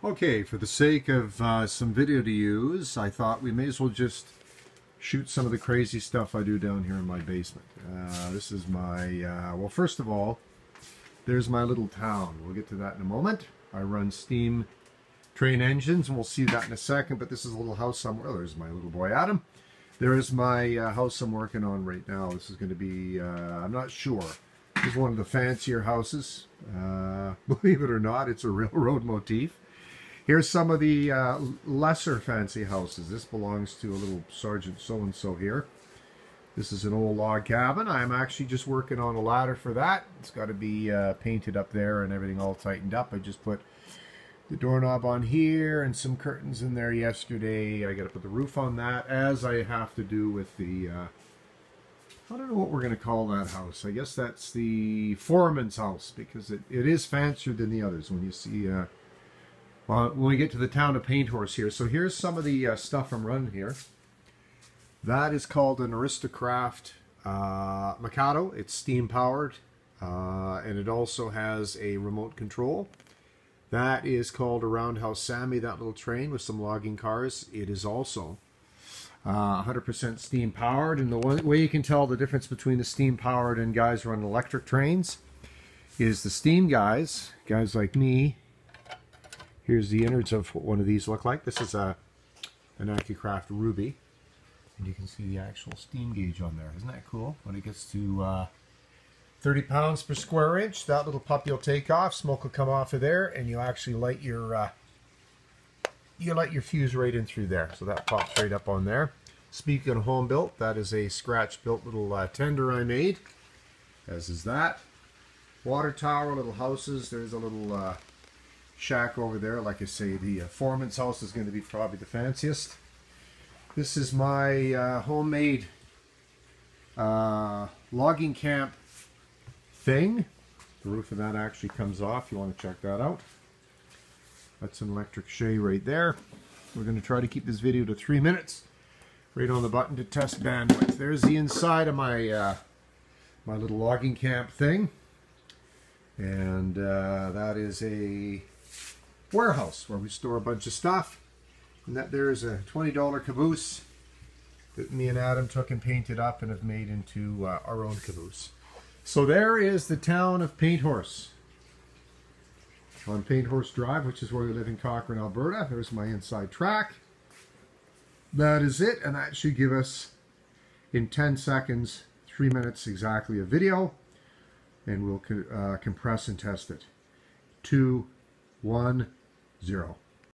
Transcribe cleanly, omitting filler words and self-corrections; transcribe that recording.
Okay, for the sake of some video to use, I thought we may as well just shoot some of the crazy stuff I do down here in my basement. This is my, well, first of all, there's my little town. We'll get to that in a moment. I run steam train engines, and we'll see that in a second, but this is a little house somewhere. There's my little boy Adam. There's my house I'm working on right now. This is going to be, I'm not sure. This is one of the fancier houses. Believe it or not, it's a railroad motif. Here's some of the lesser fancy houses. This belongs to a little Sergeant so-and-so here. This is an old log cabin. I'm actually just working on a ladder for that. It's got to be painted up there and everything all tightened up. I just put the doorknob on here and some curtains in there yesterday. I got to put the roof on that, as I have to do with the, I don't know what we're going to call that house. I guess that's the foreman's house, because it is fancier than the others when you see... Well, when we get to the town of Painthorse here. So here's some of the stuff I'm running here. That is called an Aristocraft Mikado. It's steam powered, and it also has a remote control. That is called a Roundhouse Sammy, that little train with some logging cars. It is also 100% steam powered, and the way you can tell the difference between the steam powered and guys running electric trains is the steam guys like me. Here's the innards of what one of these look like. This is an AccuCraft Ruby. And you can see the actual steam gauge on there. Isn't that cool? When it gets to 30 pounds per square inch, that little puppy will take off. Smoke will come off of there, and you actually light your fuse right in through there. So that pops right up on there. Speaking of home built, that is a scratch-built little tender I made. As is that. Water tower, little houses. There's a little... shack over there. Like I say, the foreman's house is going to be probably the fanciest. This is my homemade logging camp thing. The roof of that actually comes off. You want to check that out. That's an electric shay right there. We're going to try to keep this video to 3 minutes. Right on the button to test bandwidth. There's the inside of my my little logging camp thing. And that is a warehouse where we store a bunch of stuff, and that there is a $20 caboose that me and Adam took and painted up and have made into our own caboose. So there is the town of Painthorse on Painthorse Drive, which is where we live in Cochrane, Alberta. There's my inside track. That is it, and that should give us in 10 seconds 3 minutes exactly of video, and we'll compress and test it. 2, 1, 0.